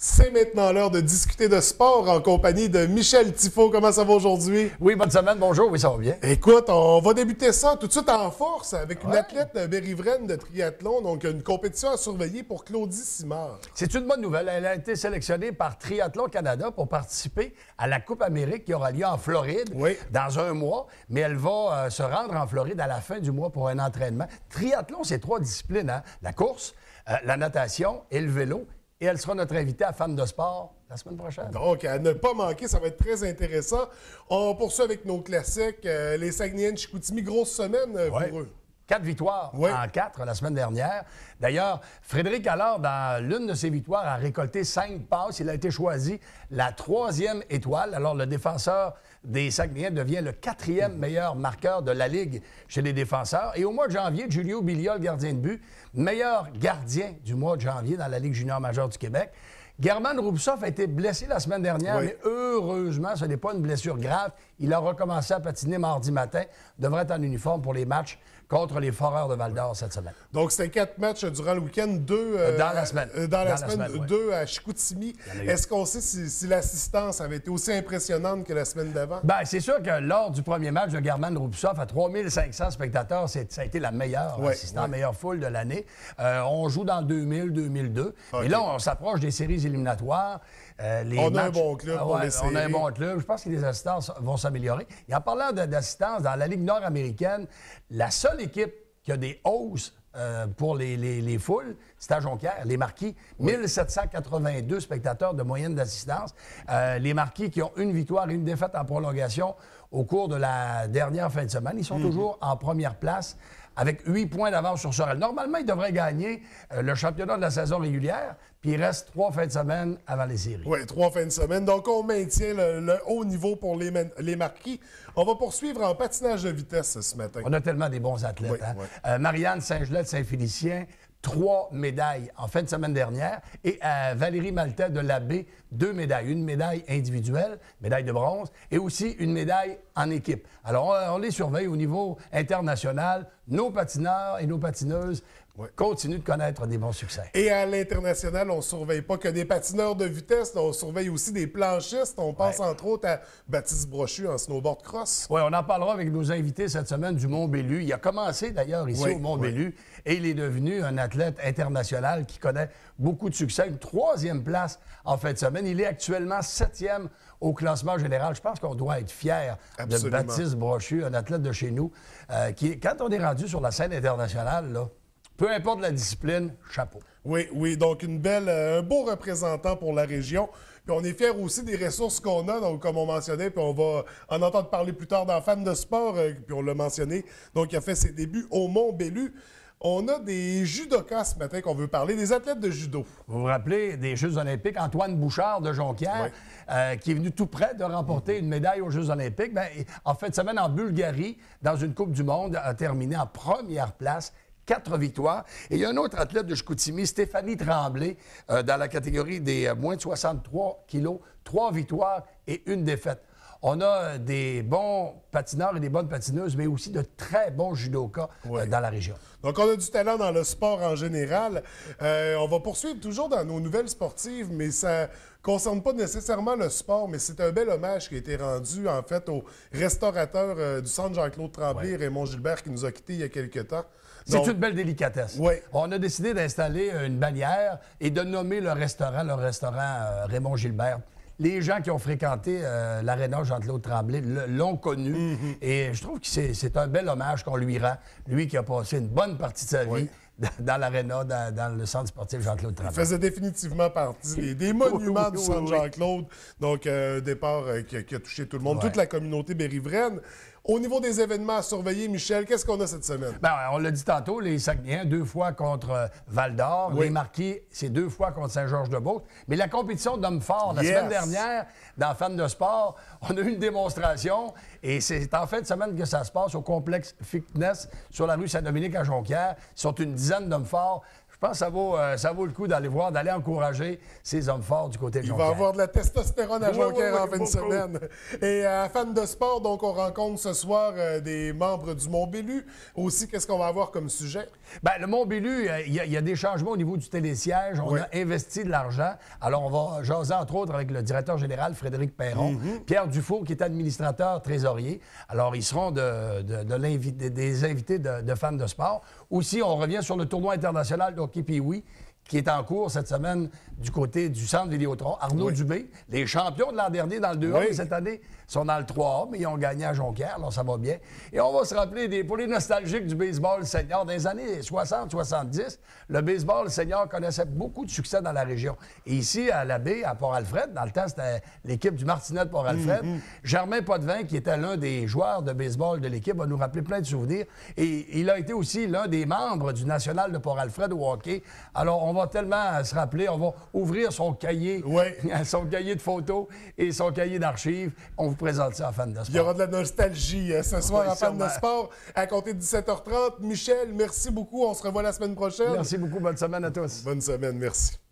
C'est maintenant l'heure de discuter de sport en compagnie de Michel Tifo. Comment ça va aujourd'hui? Oui, bonne semaine, bonjour, oui, ça va bien. Écoute, on va débuter ça tout de suite en force avec une athlète berrivraine de triathlon, donc une compétition à surveiller pour Claudie Simard. C'est une bonne nouvelle. Elle a été sélectionnée par Triathlon Canada pour participer à la Coupe Amérique qui aura lieu en Floride dans un mois, mais elle va se rendre en Floride à la fin du mois pour un entraînement. Triathlon, c'est 3 disciplines, hein? La course, la natation et le vélo. Et elle sera notre invitée à Femmes de sport la semaine prochaine. Donc, à ne pas manquer, ça va être très intéressant. On poursuit avec nos classiques. Les Saguenayens de Chicoutimi, grosse semaine pour eux. 4 victoires en 4 la semaine dernière. D'ailleurs, Frédéric Allard, dans l'une de ses victoires, a récolté 5 passes. Il a été choisi la 3e étoile. Alors, le défenseur des Saguenayens devient le 4e meilleur marqueur de la Ligue chez les défenseurs. Et au mois de janvier, Julio Billiol, gardien de but, meilleur gardien du mois de janvier dans la Ligue junior majeure du Québec. German Roubsov a été blessé la semaine dernière, mais heureusement, ce n'est pas une blessure grave. Il a recommencé à patiner mardi matin, devrait être en uniforme pour les matchs contre les Foreurs de Val-d'Or cette semaine. Donc, c'était 4 matchs durant le week-end, 2 dans la semaine. Dans la semaine, 2 à Chicoutimi. Est-ce qu'on sait si l'assistance avait été aussi impressionnante que la semaine d'avant? Bien, c'est sûr que lors du premier match de German Roubsov, à 3500 spectateurs, ça a été la meilleure assistance, meilleure foule de l'année. On joue dans 2000-2002. Et là, on s'approche des séries éliminatoires. On a un bon club pour les séries. On a un bon club. Je pense que les assistances vont s'améliorer. Et en parlant d'assistance, dans la Ligue nord-américaine, la seule équipe qui a des hausses pour les foules, c'est à Jonquière, les Marquis. 1782 spectateurs de moyenne d'assistance. Les Marquis qui ont une victoire et une défaite en prolongation au cours de la dernière fin de semaine. Ils sont toujours en première place avec 8 points d'avance sur Sorel. Normalement, ils devraient gagner le championnat de la saison régulière, puis il reste 3 fins de semaine avant les séries. Oui, 3 fins de semaine. Donc, on maintient le haut niveau pour les Marquis. On va poursuivre en patinage de vitesse ce matin. On a tellement des bons athlètes. Marianne Saint-Gelais de Saint-Félicien, 3 médailles en fin de semaine dernière. Et Valérie Maltais de l'Abbé, 2 médailles. Une médaille individuelle, médaille de bronze, et aussi une médaille en équipe. Alors, on les surveille au niveau international. Nos patineurs et nos patineuses continuent de connaître des bons succès. Et à l'international, on ne surveille pas que des patineurs de vitesse, on surveille aussi des planchistes. On pense entre autres à Baptiste Brochu en snowboard cross. Oui, on en parlera avec nos invités cette semaine du Mont-Bellu. Il a commencé d'ailleurs ici au Mont-Bellu et il est devenu un athlète international qui connaît beaucoup de succès. Une 3e place en fin de semaine. Il est actuellement 7e au classement général. Je pense qu'on doit être fiers de Baptiste Brochu, un athlète de chez nous, qui, quand on est rendu sur la scène internationale, là, peu importe la discipline, chapeau. Oui, donc un beau représentant pour la région. Puis on est fiers aussi des ressources qu'on a, donc comme on mentionnait, puis on va en entendre parler plus tard dans Femmes de sport, puis on l'a mentionné. Donc il a fait ses débuts au Mont-Bellu. On a des judokas ce matin qu'on veut parler, des athlètes de judo. Vous vous rappelez des Jeux olympiques, Antoine Bouchard de Jonquière, qui est venu tout près de remporter une médaille aux Jeux olympiques. Bien, en fin de semaine, en Bulgarie, dans une Coupe du monde, a terminé en première place. 4 victoires. Et il y a un autre athlète de Chicoutimi, Stéphanie Tremblay, dans la catégorie des moins de 63 kilos, 3 victoires et 1 défaite. On a des bons patineurs et des bonnes patineuses, mais aussi de très bons judokas dans la région. Donc, on a du talent dans le sport en général. On va poursuivre toujours dans nos nouvelles sportives, mais ça ne concerne pas nécessairement le sport, mais c'est un bel hommage qui a été rendu, en fait, au restaurateur du centre Jean-Claude Tremblay, Raymond Gilbert, qui nous a quittés il y a quelques temps. C'est une belle délicatesse. On a décidé d'installer une bannière et de nommer le restaurant Raymond Gilbert. Les gens qui ont fréquenté l'aréna Jean-Claude Tremblay l'ont connu. Et je trouve que c'est un bel hommage qu'on lui rend. Lui qui a passé une bonne partie de sa vie dans l'aréna, dans le centre sportif Jean-Claude Tremblay. Il faisait définitivement partie des monuments du centre Jean-Claude. Donc, départ qui a touché tout le monde, toute la communauté berrivraine. Au niveau des événements à surveiller, Michel, qu'est-ce qu'on a cette semaine? Bien, on l'a dit tantôt, les Saguenayens, 2 fois contre Val-d'Or. Les Marquis, c'est 2 fois contre Saint-Georges-de-Beauce. Mais la compétition d'hommes forts, la semaine dernière, dans Femmes de sport, on a eu une démonstration. Et c'est en fin de semaine que ça se passe au complexe Fitness sur la rue Saint-Dominique à Jonquière. Ils sont une dizaine d'hommes forts. Je pense que ça vaut le coup d'aller voir, d'aller encourager ces hommes forts du côté de Jonquière. Il va avoir de la testostérone à Jonquière en fin de beaucoup. semaine. Et fans de sport, donc on rencontre ce soir des membres du Mont-Bélu. Aussi, qu'est-ce qu'on va avoir comme sujet? Bien, le Mont-Bélu, il y a des changements au niveau du télésiège. On a investi de l'argent. Alors, on va jaser, entre autres, avec le directeur général, Frédéric Perron, Pierre Dufour, qui est administrateur trésorier. Alors, ils seront des invités de fans de sport. Aussi, on revient sur le tournoi international d'hockey Pee-Wee, qui est en cours cette semaine du côté du centre Vidéotron. Arnaud Dubé, les champions de l'an dernier dans le 2A, mais cette année sont dans le 3A, mais ils ont gagné à Jonquière, alors ça va bien. Et on va se rappeler, pour les nostalgiques du baseball senior, dans les années 60-70, le baseball senior connaissait beaucoup de succès dans la région. Et ici, à la baie, à Port-Alfred, dans le temps, c'était l'équipe du Martinet de Port-Alfred. Germain Potvin, qui était l'un des joueurs de baseball de l'équipe, va nous rappeler plein de souvenirs. Et il a été aussi l'un des membres du National de Port-Alfred au hockey. Alors, on va tellement se rappeler, on va ouvrir son cahier, son cahier de photos et son cahier d'archives. On vous présente ça à Fans de Sport. Il y aura de la nostalgie ce soir à Fans de Sport à compter de 17h30. Michel, merci beaucoup. On se revoit la semaine prochaine. Merci beaucoup. Bonne semaine à tous. Bonne semaine. Merci.